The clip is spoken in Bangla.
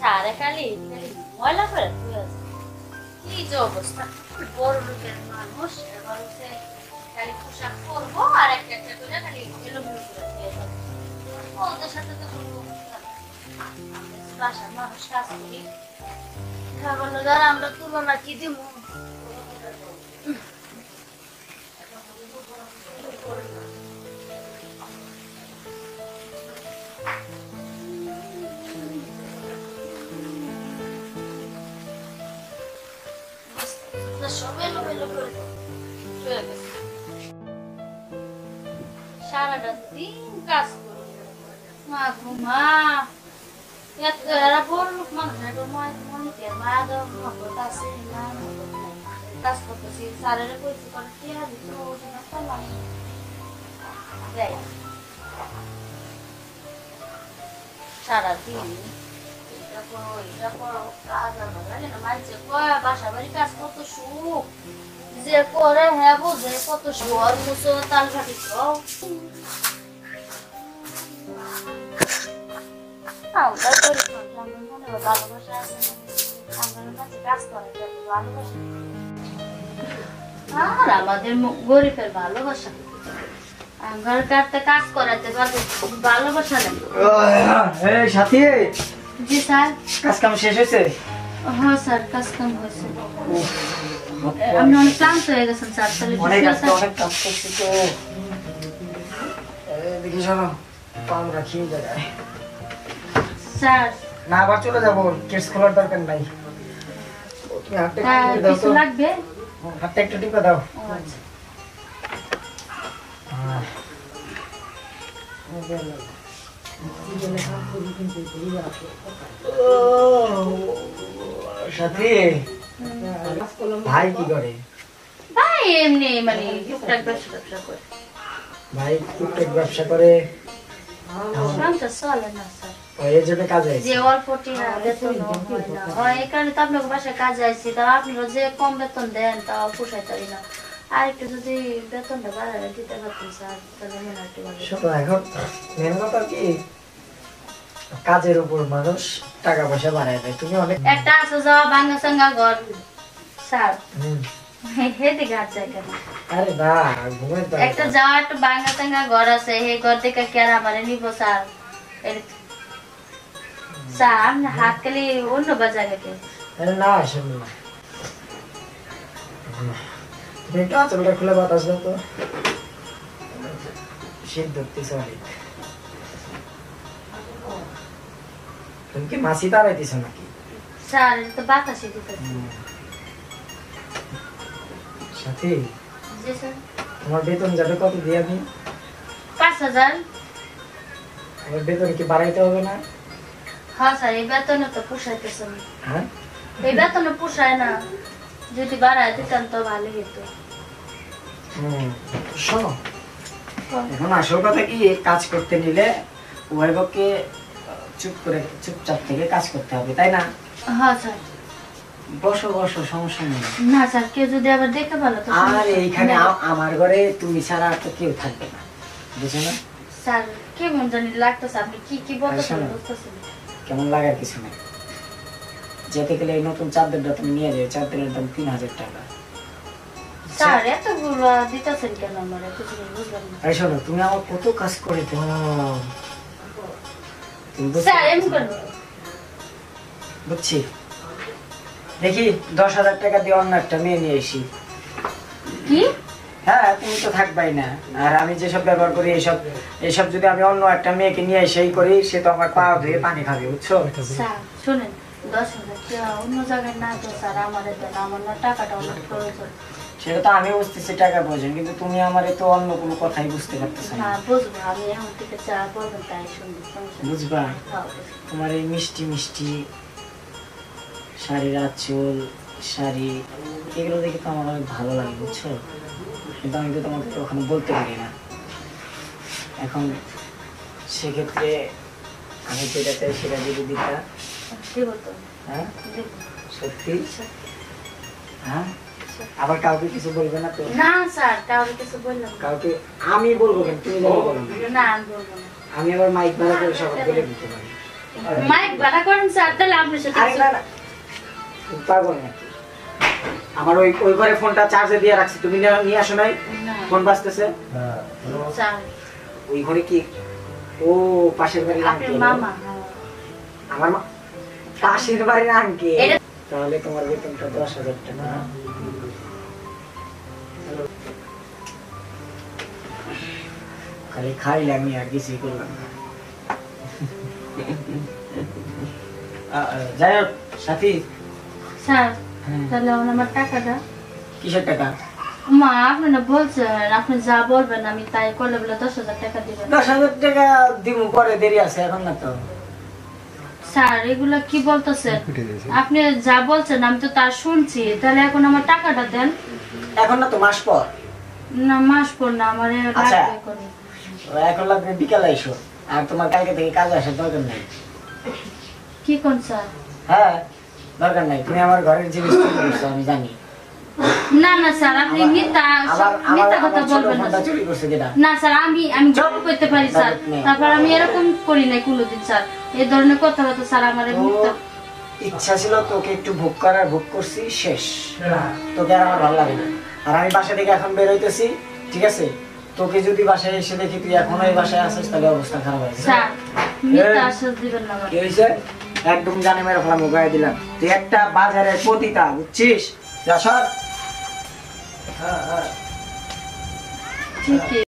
সারে খালি খালি ময়লা করে কি যে অবস্থা বড় লোকের মানুষ এবার হচ্ছে খালি পোশাক পরবো আর একটা একটা করে খালি এলোমেলো করে দিয়ে যাবো ওদের সাথে তো কোনো বাসার মানুষ কাজ করি খাবার দার আমরা তুলনা কি দিব সারাটা দিন কাজ করো মা ঘুমা এরা বড় লোক মানুষ মা মহব্বত আছে না কাজ করতেছি সারের কইছি করে কি আর সারাদিন বাসা বাড়ি কাজ কত সুখ যে করে হ্যাঁ বোঝে কত সুর মুসো তাল ঘাটি ভালোবাসা আছে কাজ করে ভালোবাসা আর আমাদের গরিবের ভালোবাসা ঘর কাটতে কাজ করাতে ভালোবাসা নেই সাথী জি স্যার কাজ কাম শেষ হয়েছে হ্যাঁ স্যার কাজ কাম হয়েছে আপনি অনেক ক্লান্ত হয়ে গেছেন স্যার তাহলে অনেক কাজ করছি তো দেখি শোনো পাম রাখি জায়গায় স্যার না আবার চলে যাবো কেস খোলার দরকার নাই তুমি হাতটা দাও কিছু তো লাগবে হাতটা একটু টিপে দাও আচ্ছা সাথী ভাই কি করে ভাই এমনি মানে টুকটাক ব্যবসা করে ভাই টুকটাক ব্যবসা করে সংসার চলে না স্যার এই জন্য কাজে যে অল্প টিয়া বেতন হয় না হয় এই কারণে তো আপনার বাসায় কাজে আসছি তা আপনারা যে কম বেতন দেন তাও পোষাইতে পারি না আর একটু যদি বেতনটা বাড়ালে দিতে পারতেন স্যার তাহলে মনে হয় একটু ভালো শোনো এখন মেন কথা কি কাজের উপর মানুষ টাকা পয়সা বাড়ায় দেয় তুমি অনেক একটা আসা যাওয়া ভাঙ্গা সাঙ্গা ঘর স্যার হেদিকে আর যায় কেন আরে না ঘুমের তো একটা যাওয়া একটা ভাঙ্গা সাঙ্গা ঘর আছে সেই ঘর থেকে কি আর আমারে নিব স্যার স্যার হাত খালি অন্য বাজার গেছে আরে না আসলে না তুমি একটু আঁচলটা খুলে বাতাস দাও তো শীত ধরতেছে অনেক তুমি কি মাসি তাড়াইতেছ নাকি স্যার এটা তো বাতাসে দিতেছে সাথী জি স্যার তোমার বেতন যাবে কত দিয়ে আমি 5000 আমার বেতন কি বাড়াইতে হবে না হ্যাঁ স্যার এই বেতনে তো পোষাইতেছে না হ্যাঁ এই বেতনে পোষায় না যদি বাড়ায় দিতেন তো ভালো হতো শোনো এখন আসল কথা কি কাজ করতে নিলে উভয়পক্ষে চুপচাপ থেকে কাজ করতে হবে তাই না হ্যাঁ স্যার বসো বসো সমস্যা নেই না স্যার কেউ যদি আবার দেখে ভালো তো আর এইখানে আমার ঘরে তুমি ছাড়া আর তো কেউ থাকবে না বুঝছো না স্যার কেমন জানি লাগতেছে আপনি কি কি বলতেছেন বুঝতেছেন কেমন লাগার কিছু নেই যেতে গেলে এই নতুন চাদরটা তুমি নিয়ে যাবে চাদরের দাম 3000 টাকা স্যার এতগুলো দিতেছেন কেন আমার এত জিনিস বুঝলাম না এই শোনো তুমি আমার কত কাজ করে দাও স্যার এমন করুন বুঝছি দেখি 10,000 টাকা দিয়ে অন্য একটা মেয়ে নিয়ে এসি কি হ্যাঁ তুমি তো থাকবাই না আর আমি যেসব ব্যবহার করি এইসব যদি আমি অন্য একটা মেয়েকে নিয়ে এসেই করি সে তো আমার পা ধুয়ে পানি খাবে বুঝছো স্যার শুনেন 10,000 অন্য জায়গায় না তো স্যার আমাদের দেন আমার না টাকাটা অনেক প্রয়োজন সেটা তো আমি বুঝতেছি টাকা প্রয়োজন কিন্তু তুমি আমারে তো অন্য কোনো কথাই বুঝতে পারতেছ না না বুঝবো আমি এখন থেকে চা বলবেন তাই শুনবো বুঝবা তোমার এই মিষ্টি মিষ্টি শাড়ির আঁচল শাড়ি এগুলো দেখে তো আমার অনেক ভালো লাগে বুঝছো কিন্তু আমি তো তোমাকে কখনো বলতে পারি না এখন সেক্ষেত্রে আমি যেটা চাই সেটা যদি দিতা হ্যাঁ সত্যি হ্যাঁ আবার কাউকে কিছু বলবে না তো না স্যার কাউকে কিছু বললাম কাউকে আমি বলবো কেন তুমি বলবো না আমি বলবো না আমি আবার মাইক ভাড়া করে সবাই বলে দিতে পারি মাইক ভাড়া করেন স্যার, তাহলে আপনার সাথে আরে না না পাগল নাকি? আমার ওই ওই ঘরে ফোনটা চার্জে দিয়ে রাখছি, তুমি নিয়ে আসো নাই? না। ফোন বাজতেছে। স্যার ওই ঘরে কি? ও পাশের বাড়ির আপনার আঙ্কেল। মামা। আমার পাশের বাড়ির আঙ্কেল। এটা- তাহলে তোমার বেতনটা 10,000 টাকা। খালি খাইলে আমি আর কিছুই করলাম না। যাই হোক সাথী, স্যার হ্যাঁ। তাহলে আমার টাকাটা। কিসের টাকা? মা আপনি না বলছেন আপনি যা বলবেন আমি তাই করলে বলে 10,000 টাকা দিবেন। 10,000 টাকা দিব, পরে দেরি আছে, এখন না তো। স্যার এগুলা কি বলতেছেন? আপনি যা বলছেন আমি তো তা শুনছি, তাহলে এখন আমার টাকাটা দেন। এখন না তো, মাস পর। না মাস পর না, আমার আচ্ছা। লাগবে এখন। এখন লাগবে বিকালে এসো, আর তোমার কালকে থেকে কাজে আসার দরকার নাই। কি কোন স্যার? হ্যাঁ দরকার নাই, তুমি আমার ঘরের জিনিস চুরি করছো আমি জানি। না না স্যার আপনি মিথ্যা কথা বলবেন না। চুরি করছে যেটা। না স্যার আমি জব করতে পারি স্যার, তারপর আমি এরকম করি নাই কোনোদিন স্যার। এই ধরনের কথাবার্তা স্যার আমার মিথ্যা। ইচ্ছা ছিল তোকে একটু ভোগ করার, ভোগ করছি, শেষ। তোকে আর আমার ভালো লাগে না। আর আমি বাসা থেকে এখন বের হইতেছি, ঠিক আছে? তোকে যদি বাসায় এসে দেখি তুই এখনো এই বাসায় আসিস, তাহলে অবস্থা খারাপ হয়ে যাবে। স্যার মিথ্যা আশ্বাস দিবেন না আমার। কি হয়েছে? একদম জানে মেরে ফেলা মুগায় দিলাম। তুই একটা বাজারের পতিতা, বুঝছিস? যা সর। ঠিক